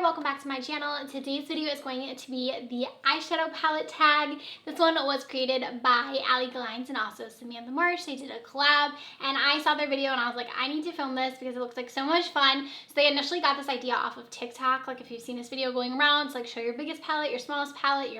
welcome back to my channel. Today's video is going to be the eyeshadow palette tag. This one was created by Allie and also Samantha Marsh. They did a collab and I saw their video and I was like, I need to film this because it looks like so much fun. So they initially got this idea off of TikTok. Like if you've seen this video going around, it's like show your biggest palette, your smallest palette,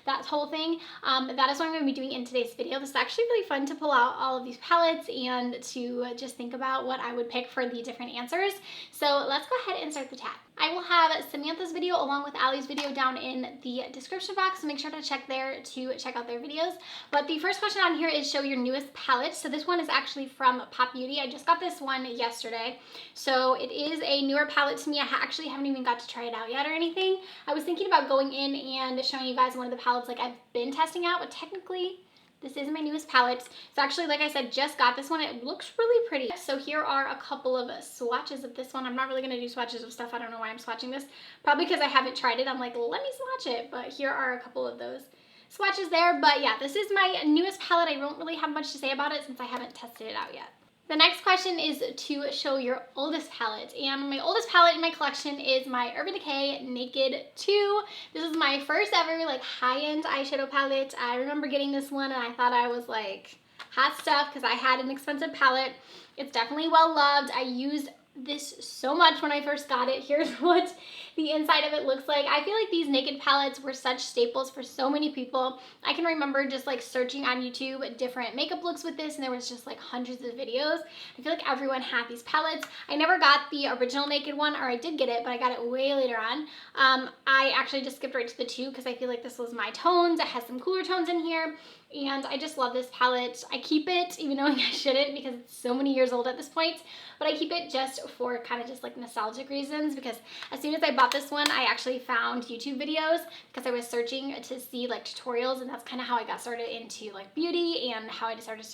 that whole thing. That is what I'm going to be doing in today's video. This is actually really fun to pull out all of these palettes and to just think about what I would pick for the different answers. So let's go ahead and start the tag. I will have Samantha's video along with Allie's video down in the description box, so make sure to check there to check out their videos. But the first question on here is show your newest palette. So this one is actually from Pop Beauty. I just got this one yesterday. So it is a newer palette to me. I actually haven't even got to try it out yet or anything. I was thinking about going in and showing you guys one of the palettes like I've been testing out, but technically this is my newest palette. So actually, like I said, just got this one. It looks really pretty. So here are a couple of swatches of this one. I'm not really going to do swatches of stuff. I don't know why I'm swatching this. Probably because I haven't tried it. I'm like, let me swatch it. But here are a couple of those swatches there. But yeah, this is my newest palette. I don't really have much to say about it since I haven't tested it out yet. The next question is to show your oldest palette, and my oldest palette in my collection is my Urban Decay Naked 2. This is my first ever like high-end eyeshadow palette. I remember getting this one and I thought I was like hot stuff because I had an expensive palette. It's definitely well loved. I used this so much when I first got it. Here's what the inside of it looks like. I feel like these naked palettes were such staples for so many people. I can remember just like searching on YouTube different makeup looks with this and there was just like hundreds of videos. I feel like everyone had these palettes. I never got the original naked one, or I did get it, but I got it way later on. I actually just skipped right to the 2 because I feel like this was my tones. It has some cooler tones in here. And I just love this palette. I keep it, even though I shouldn't because it's so many years old at this point, but I keep it just for kind of just like nostalgic reasons, because as soon as I bought this one, I actually found YouTube videos because I was searching to see like tutorials, and that's kind of how I got started into like beauty and how I decided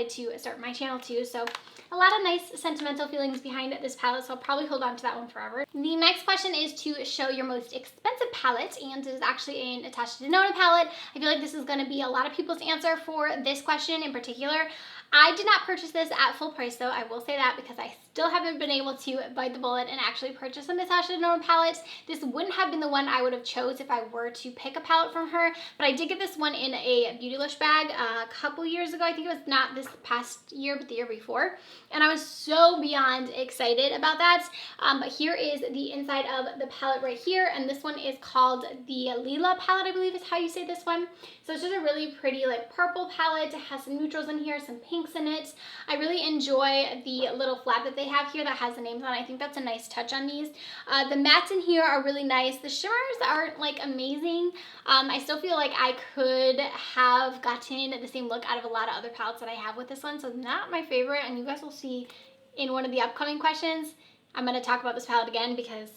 to start my channel too. So a lot of nice sentimental feelings behind this palette, so I'll probably hold on to that one forever. The next question is to show your most expensive palette, and it is actually a Natasha Denona palette. I feel like this is going to be a lot of people's answer for this question in particular. I did not purchase this at full price though, I will say that, because I still haven't been able to bite the bullet and actually purchase a Natasha Denona palette. This wouldn't have been the one I would have chose if I were to pick a palette from her, but I did get this one in a Beautylish bag a couple years ago. I think it was not this past year, but the year before, and I was so beyond excited about that. But here is the inside of the palette right here, and this one is called the Lila palette, I believe is how you say this one. So it's just a really pretty like purple palette. It has some neutrals in here, some pinks in it. I really enjoy the little flap that they have here that has the names on. I think that's a nice touch on these. The mattes in here are really nice. The shimmers aren't like amazing. I still feel like I could have gotten the same look out of a lot of other palettes that I have with this one, so not my favorite, and you guys will see in one of the upcoming questions. I'm going to talk about this palette again because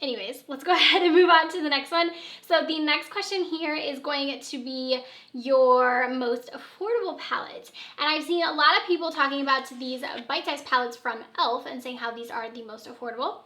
anyways, let's go ahead and move on to the next one. So the next question here is going to be your most affordable palette. And I've seen a lot of people talking about these bite-sized palettes from e.l.f. and saying how these are the most affordable.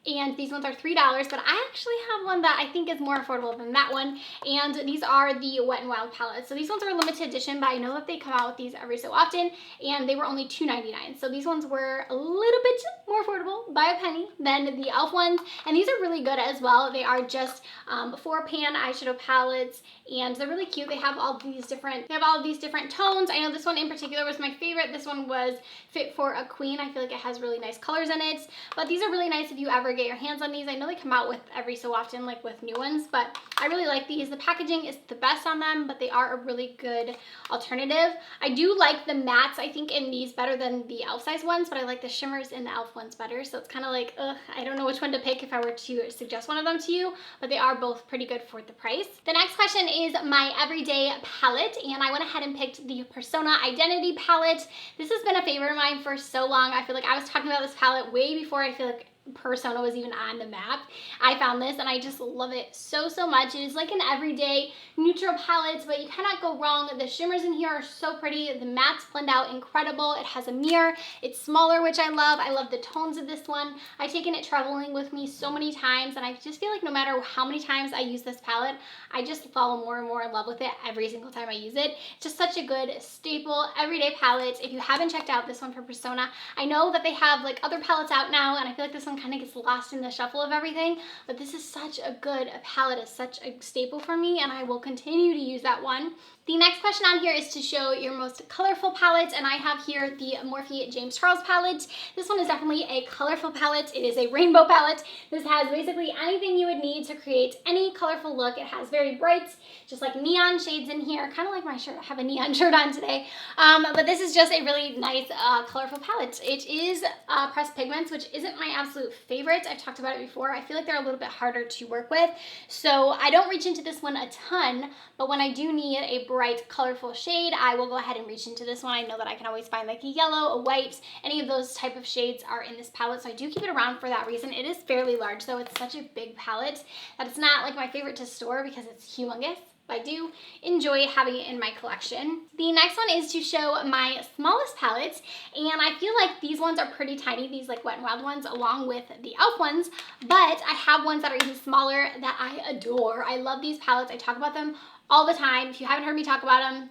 And these ones are $3, but I actually have one that I think is more affordable than that one, and these are the Wet n Wild palettes. So these ones are limited edition, but I know that they come out with these every so often, and they were only $2.99. So these ones were a little bit more affordable by a penny than the e.l.f. ones, and these are really good as well. They are just 4-pan eyeshadow palettes, and they're really cute. They have all these different tones. I know this one in particular was my favorite. This one was Fit for a Queen. I feel like it has really nice colors in it, but these are really nice if you ever get your hands on these. I know they come out with every so often, like with new ones, but I really like these. The packaging is the best on them, but they are a really good alternative. I do like the mattes, I think, in these better than the e.l.f. size ones, but I like the shimmers in the e.l.f. ones better, so it's kind of like, I don't know which one to pick if I were to suggest one of them to you, but they are both pretty good for the price. The next question is my everyday palette, and I went ahead and picked the Persona Identity palette. This has been a favorite of mine for so long. I feel like I was talking about this palette way before I feel like Persona was even on the map. I found this and I just love it so much. It is like an everyday neutral palette, but you cannot go wrong. The shimmers in here are so pretty. The mattes blend out incredible. It has a mirror. It's smaller, which I love. I love the tones of this one. I've taken it traveling with me so many times, and I just feel like no matter how many times I use this palette, I just fall more and more in love with it every single time I use it. It's just such a good staple everyday palette. If you haven't checked out this one for Persona, I know that they have like other palettes out now, and I feel like this one one kind of gets lost in the shuffle of everything, but this is such a good palette. It's such a staple for me, and I will continue to use that one. The next question on here is to show your most colorful palettes, and I have here the Morphe James Charles palette. This one is definitely a colorful palette. It is a rainbow palette. This has basically anything you would need to create any colorful look. It has very bright, just like neon shades in here, kind of like my shirt. I have a neon shirt on today, but this is just a really nice colorful palette. It is pressed pigments, which isn't my absolute favorite. I've talked about it before. I feel like they're a little bit harder to work with, so I don't reach into this one a ton, but when I do need a bright, colorful shade, I will go ahead and reach into this one. I know that I can always find like a yellow, a white, any of those type of shades are in this palette, so I do keep it around for that reason. It is fairly large, though. It's such a big palette that it's not like my favorite to store because it's humongous. I do enjoy having it in my collection. The next one is to show my smallest palettes, and I feel like these ones are pretty tiny, these like Wet n Wild ones along with the e.l.f. ones, but I have ones that are even smaller that I adore. I love these palettes. I talk about them all the time. If you haven't heard me talk about them,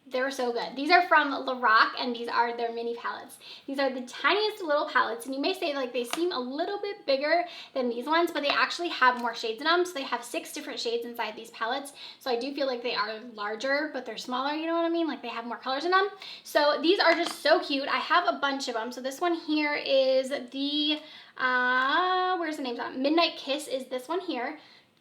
they're so good. These are from Lorac, and these are their mini palettes. These are the tiniest little palettes, and you may say like they seem a little bit bigger than these ones, but they actually have more shades in them. So they have 6 different shades inside these palettes. So I do feel like they are larger, but they're smaller, you know what I mean? Like they have more colors in them. So these are just so cute. I have a bunch of them. So this one here is the, where's the names on? Midnight Kiss is this one here.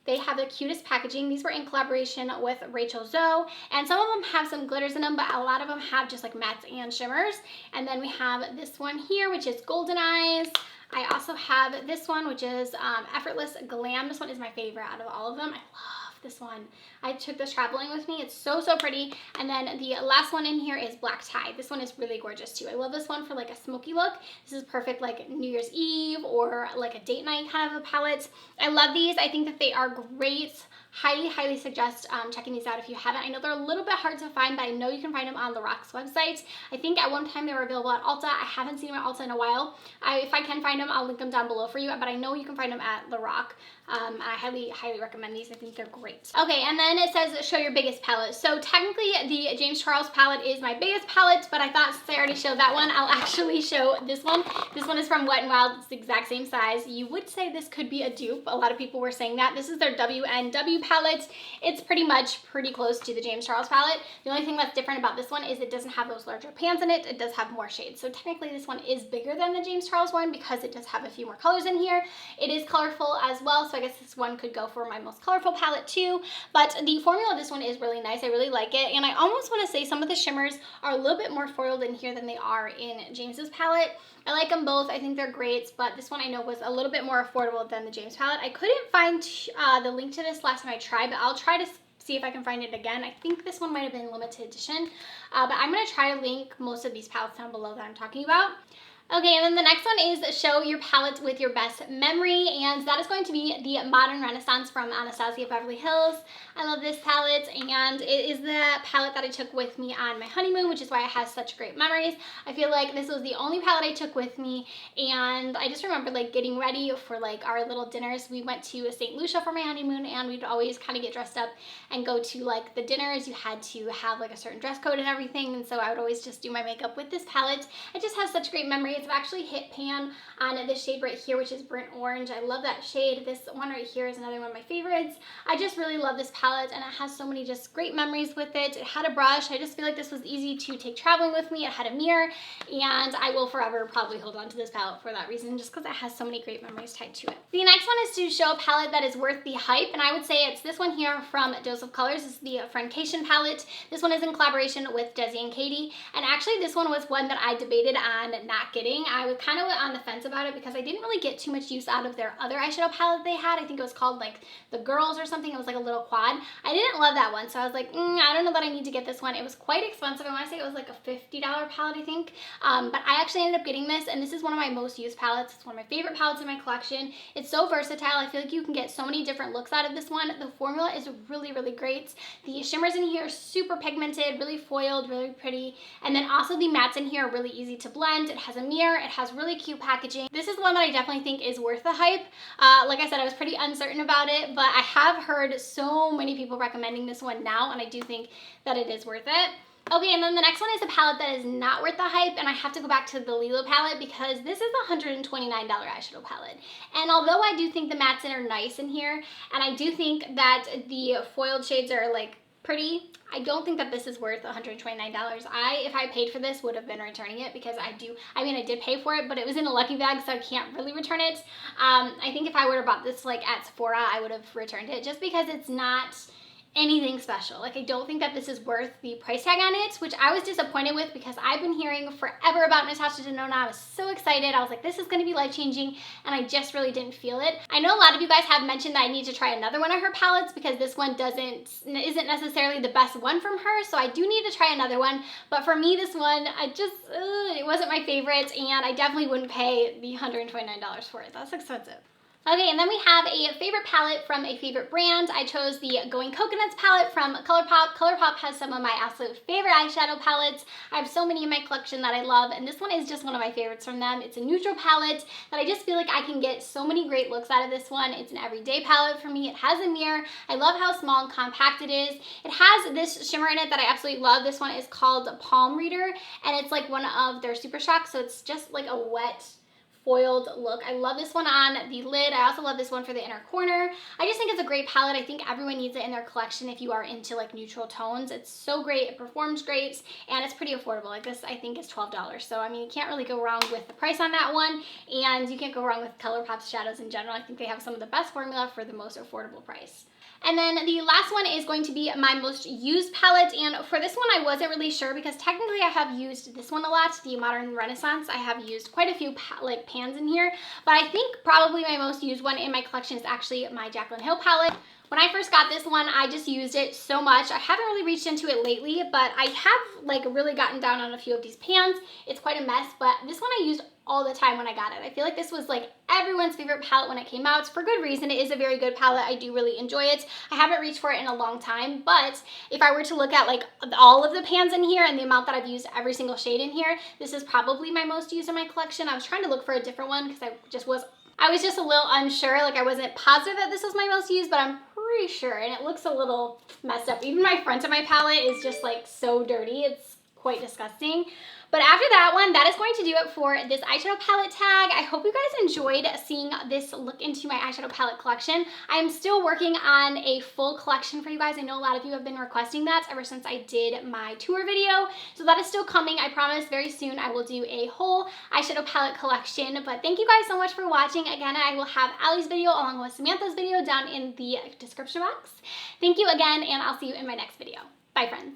They have the cutest packaging. These were in collaboration with Rachel Zoe, and some of them have some glitters in them, but a lot of them have just like mattes and shimmers. And then we have this one here, which is Golden Eyes. I also have this one, which is Effortless Glam. This one is my favorite out of all of them. I love this one. I took this traveling with me. It's so, so pretty. And then the last one in here is Black Tie. This one is really gorgeous too. I love this one for like a smoky look. This is perfect like New Year's Eve or like a date night kind of a palette. I love these. I think that they are great. Highly, highly suggest checking these out if you haven't. I know they're a little bit hard to find, but I know you can find them on Lorac's website. I think at one time they were available at Ulta. I haven't seen them at Ulta in a while. If I can find them, I'll link them down below for you, but I know you can find them at Lorac. I highly, highly recommend these. I think they're great. Okay, and then it says show your biggest palette. So technically the James Charles palette is my biggest palette, but I thought since I already showed that one, I'll actually show this one. This one is from Wet n Wild. It's the exact same size. You would say this could be a dupe. A lot of people were saying that. This is their WNW palette. It's pretty close to the James Charles palette. The only thing that's different about this one is it doesn't have those larger pans in it. It does have more shades. So technically this one is bigger than the James Charles one because it does have a few more colors in here. It is colorful as well, so I guess this one could go for my most colorful palette too. But the formula of this one is really nice. I really like it. And I almost want to say some of the shimmers are a little bit more foiled in here than they are in James's palette. I like them both. I think they're great, but this one I know was a little bit more affordable than the James palette. I couldn't find the link to this last time I tried, but I'll try to see if I can find it again. I think this one might have been limited edition, but I'm going to try to link most of these palettes down below that I'm talking about. Okay, and then the next one is show your palette with your best memory, and that is going to be the Modern Renaissance from Anastasia Beverly Hills. I love this palette, and it is the palette that I took with me on my honeymoon, which is why it has such great memories. I feel like this was the only palette I took with me, and I just remember like getting ready for like our little dinners. We went to St. Lucia for my honeymoon, and we'd always kind of get dressed up and go to like the dinners. You had to have like a certain dress code and everything, and so I would always just do my makeup with this palette. It just has such great memories. I've actually hit pan on this shade right here, which is Burnt Orange. I love that shade. This one right here is another one of my favorites. I just really love this palette, and it has so many just great memories with it. It had a brush. I just feel like this was easy to take traveling with me. It had a mirror, and I will forever probably hold on to this palette for that reason, just because it has so many great memories tied to it. The next one is to show a palette that is worth the hype, and I would say it's this one here from Dose of Colors. This is the Friendcation palette. This one is in collaboration with Desi and Katie, and actually this one was one that I debated on not getting. I was kind of on the fence about it because I didn't really get too much use out of their other eyeshadow palette they had. I think it was called like the Girls or something. It was like a little quad. I didn't love that one, so I was like, I don't know that I need to get this one. It was quite expensive. I want to say it was like a $50 palette, I think. But I actually ended up getting this, and this is one of my most used palettes. It's one of my favorite palettes in my collection. It's so versatile. I feel like you can get so many different looks out of this one. The formula is really, really great. The shimmers in here are super pigmented, really foiled, really pretty. And then also the mattes in here are really easy to blend. It has a mirror. It has really cute packaging. This is one that I definitely think is worth the hype. Like I said, I was pretty uncertain about it, but I have heard so many people recommending this one now, and I do think that it is worth it. Okay, and then the next one is a palette that is not worth the hype, and I have to go back to the Lilo palette because this is the $129 eyeshadow palette. And although I do think the mattes in are nice in here, and I do think that the foiled shades are like pretty, I don't think that this is worth $129. If I paid for this, would have been returning it because I did pay for it, but it was in a lucky bag, so I can't really return it. I think if I would have bought this like at Sephora, I would have returned it just because it's not anything special. Like, I don't think that this is worth the price tag on it, which I was disappointed with because I've been hearing forever about Natasha Denona. I was so excited. I was like, this is going to be life-changing, and I just really didn't feel it. I know a lot of you guys have mentioned that I need to try another one of her palettes because this one isn't necessarily the best one from her, so I do need to try another one. But for me, this one, it wasn't my favorite, and I definitely wouldn't pay the $129 for it. That's expensive. Okay, and then we have a favorite palette from a favorite brand. I chose the Going Coconuts palette from ColourPop. ColourPop has some of my absolute favorite eyeshadow palettes. I have so many in my collection that I love, and this one is just one of my favorites from them. It's a neutral palette that I just feel like I can get so many great looks out of this one. It's an everyday palette for me. It has a mirror. I love how small and compact it is. It has this shimmer in it that I absolutely love. This one is called Palm Reader, and it's like one of their Super Shocks, so it's just like a wet foiled look. I love this one on the lid. I also love this one for the inner corner. I just think it's a great palette. I think everyone needs it in their collection if you are into like neutral tones. It's so great. It performs great, and it's pretty affordable. Like this, I think is $12. So I mean, you can't really go wrong with the price on that one, and you can't go wrong with ColourPop's shadows in general. I think they have some of the best formula for the most affordable price. And then the last one is going to be my most used palette, and for this one I wasn't really sure because technically I have used this one a lot, the Modern Renaissance. I have used quite a few pans in here, but I think probably my most used one in my collection is actually my Jaclyn Hill palette. When I first got this one, I just used it so much. I haven't really reached into it lately, but I have like really gotten down on a few of these pans. It's quite a mess, but this one I used all the time when I got it. I feel like this was like everyone's favorite palette when it came out. For good reason. It is a very good palette. I do really enjoy it. I haven't reached for it in a long time, but if I were to look at like all of the pans in here and the amount that I've used every single shade in here, this is probably my most used in my collection. I was trying to look for a different one because I was just a little unsure. Like I wasn't positive that this was my most used, but I'm pretty sure, and it looks a little messed up. Even my front of my palette is just like so dirty. It's quite disgusting. But after that one, that is going to do it for this eyeshadow palette tag. I hope you guys enjoyed seeing this look into my eyeshadow palette collection. I am still working on a full collection for you guys. I know a lot of you have been requesting that ever since I did my tour video. So that is still coming. I promise very soon I will do a whole eyeshadow palette collection. But thank you guys so much for watching. Again, I will have Allie's video along with Samantha's video down in the description box. Thank you again, and I'll see you in my next video. Bye, friends.